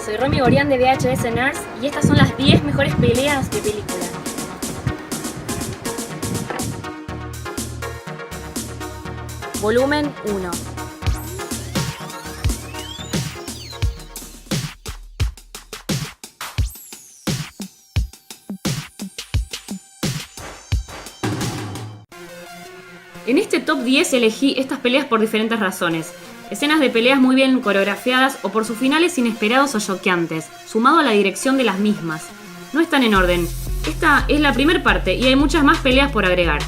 soy Romy Gorián de VHS Nerds y estas son las 10 mejores peleas de película. Volumen 1. En este top 10 elegí estas peleas por diferentes razones. Escenas de peleas muy bien coreografiadas o por sus finales inesperados o choqueantes, sumado a la dirección de las mismas. No están en orden. Esta es la primera parte y hay muchas más peleas por agregar.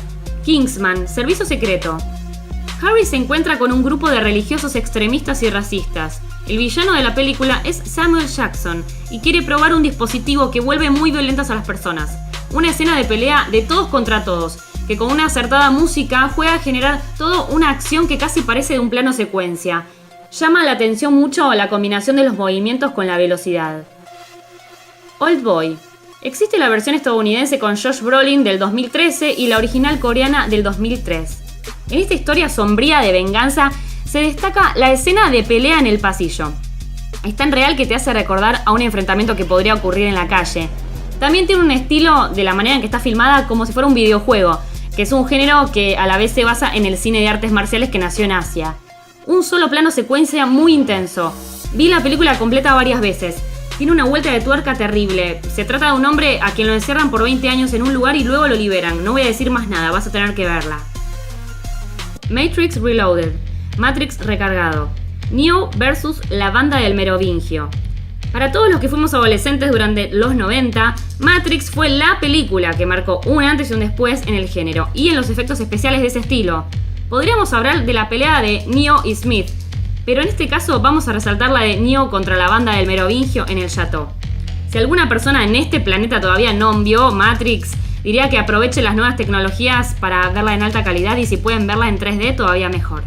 Kingsman, servicio secreto. Harry se encuentra con un grupo de religiosos extremistas y racistas. El villano de la película es Samuel Jackson y quiere probar un dispositivo que vuelve muy violentas a las personas. Una escena de pelea de todos contra todos, que con una acertada música juega a generar toda una acción que casi parece de un plano secuencia. Llama la atención mucho la combinación de los movimientos con la velocidad. Old Boy. Existe la versión estadounidense con Josh Brolin del 2013 y la original coreana del 2003. En esta historia sombría de venganza se destaca la escena de pelea en el pasillo. Es tan real que te hace recordar a un enfrentamiento que podría ocurrir en la calle. También tiene un estilo de la manera en que está filmada como si fuera un videojuego, que es un género que a la vez se basa en el cine de artes marciales que nació en Asia. Un solo plano secuencia muy intenso. Vi la película completa varias veces. Tiene una vuelta de tuerca terrible. Se trata de un hombre a quien lo encierran por 20 años en un lugar y luego lo liberan. No voy a decir más nada, vas a tener que verla. Matrix Reloaded. Matrix recargado. Neo vs. la banda del Merovingio. Para todos los que fuimos adolescentes durante los 90, Matrix fue la película que marcó un antes y un después en el género y en los efectos especiales de ese estilo. Podríamos hablar de la pelea de Neo y Smith, pero en este caso vamos a resaltar la de Neo contra la banda del Merovingio en el Chateau. Si alguna persona en este planeta todavía no vio Matrix, diría que aproveche las nuevas tecnologías para verla en alta calidad y si pueden verla en 3D todavía mejor.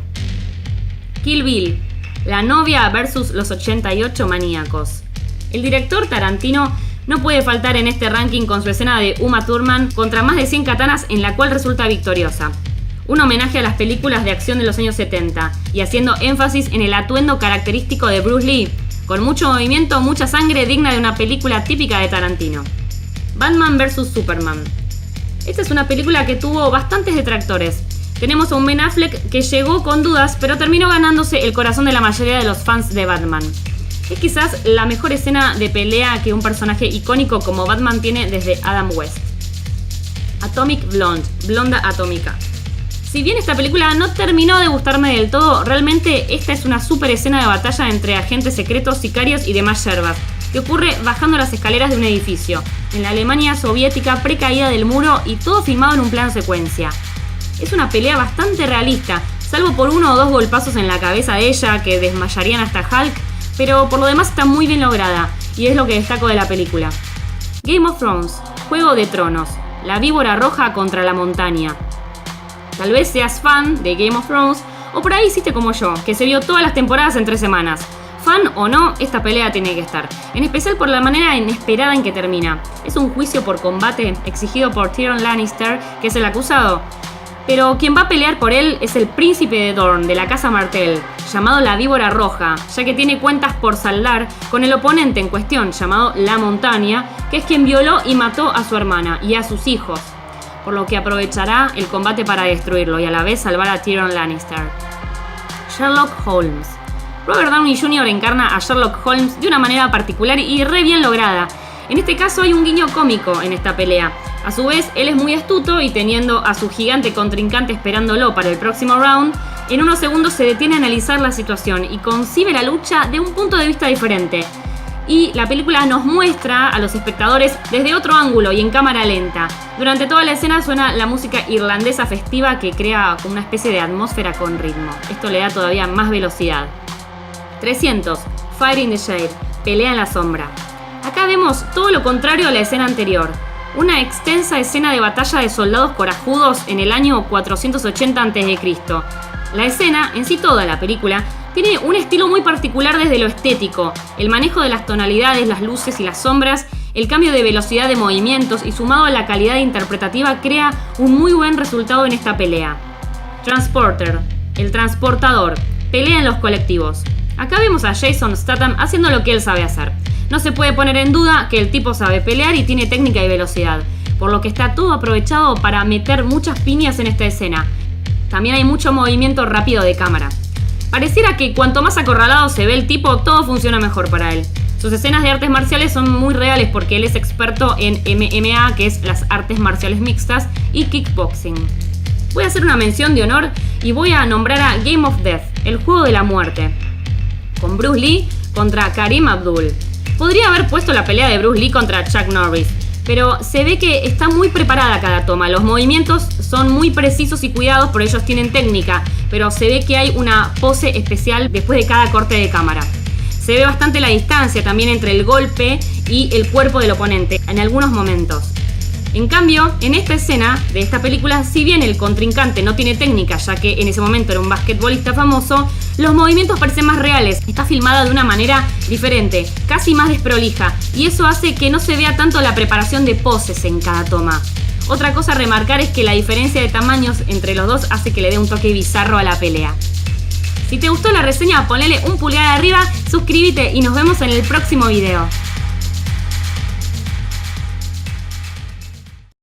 Kill Bill, la novia versus los 88 maníacos. El director Tarantino no puede faltar en este ranking con su escena de Uma Thurman contra más de 100 katanas en la cual resulta victoriosa. Un homenaje a las películas de acción de los años 70 y haciendo énfasis en el atuendo característico de Bruce Lee, con mucho movimiento, mucha sangre digna de una película típica de Tarantino. Batman vs Superman. Esta es una película que tuvo bastantes detractores. Tenemos a un Ben Affleck que llegó con dudas, pero terminó ganándose el corazón de la mayoría de los fans de Batman. Es quizás la mejor escena de pelea que un personaje icónico como Batman tiene desde Adam West. Atomic Blonde, blonda atómica. Si bien esta película no terminó de gustarme del todo, realmente esta es una super escena de batalla entre agentes secretos, sicarios y demás yerbas, que ocurre bajando las escaleras de un edificio, en la Alemania soviética precaída del muro y todo filmado en un plano secuencia. Es una pelea bastante realista, salvo por uno o dos golpazos en la cabeza de ella que desmayarían hasta Hulk, pero por lo demás está muy bien lograda, y es lo que destaco de la película. Game of Thrones, Juego de Tronos, la víbora roja contra la montaña. Tal vez seas fan de Game of Thrones, o por ahí hiciste como yo, que se vio todas las temporadas en 3 semanas. Fan o no, esta pelea tiene que estar, en especial por la manera inesperada en que termina. Es un juicio por combate exigido por Tyrion Lannister, que es el acusado. Pero quien va a pelear por él es el príncipe de Dorne, de la casa Martell, llamado la Víbora Roja, ya que tiene cuentas por saldar con el oponente en cuestión, llamado La Montaña, que es quien violó y mató a su hermana y a sus hijos, por lo que aprovechará el combate para destruirlo y a la vez salvar a Tyrion Lannister. Sherlock Holmes. Robert Downey Jr. encarna a Sherlock Holmes de una manera particular y re bien lograda. En este caso hay un guiño cómico en esta pelea. A su vez, él es muy astuto y teniendo a su gigante contrincante esperándolo para el próximo round, en unos segundos se detiene a analizar la situación y concibe la lucha de un punto de vista diferente. Y la película nos muestra a los espectadores desde otro ángulo y en cámara lenta. Durante toda la escena suena la música irlandesa festiva que crea una especie de atmósfera con ritmo. Esto le da todavía más velocidad. 300. Fire in the Shade. Pelea en la sombra. Acá vemos todo lo contrario a la escena anterior. Una extensa escena de batalla de soldados corajudos en el año 480 a.C. La escena, en sí toda la película, tiene un estilo muy particular desde lo estético, el manejo de las tonalidades, las luces y las sombras, el cambio de velocidad de movimientos y sumado a la calidad interpretativa crea un muy buen resultado en esta pelea. Transporter, el transportador, pelea en los colectivos. Acá vemos a Jason Statham haciendo lo que él sabe hacer. No se puede poner en duda que el tipo sabe pelear y tiene técnica y velocidad, por lo que está todo aprovechado para meter muchas piñas en esta escena. También hay mucho movimiento rápido de cámara. Pareciera que cuanto más acorralado se ve el tipo, todo funciona mejor para él. Sus escenas de artes marciales son muy reales porque él es experto en MMA, que es las artes marciales mixtas, y kickboxing. Voy a hacer una mención de honor y voy a nombrar a Game of Death, el juego de la muerte, con Bruce Lee contra Kareem Abdul. Podría haber puesto la pelea de Bruce Lee contra Chuck Norris, pero se ve que está muy preparada cada toma. Los movimientos son muy precisos y cuidados, por ellos tienen técnica, pero se ve que hay una pose especial después de cada corte de cámara. Se ve bastante la distancia también entre el golpe y el cuerpo del oponente en algunos momentos. En cambio, en esta escena de esta película, si bien el contrincante no tiene técnica, ya que en ese momento era un basquetbolista famoso, los movimientos parecen más reales. Está filmada de una manera diferente, casi más desprolija, y eso hace que no se vea tanto la preparación de poses en cada toma. Otra cosa a remarcar es que la diferencia de tamaños entre los dos hace que le dé un toque bizarro a la pelea. Si te gustó la reseña, ponele un pulgar arriba, suscríbete y nos vemos en el próximo video.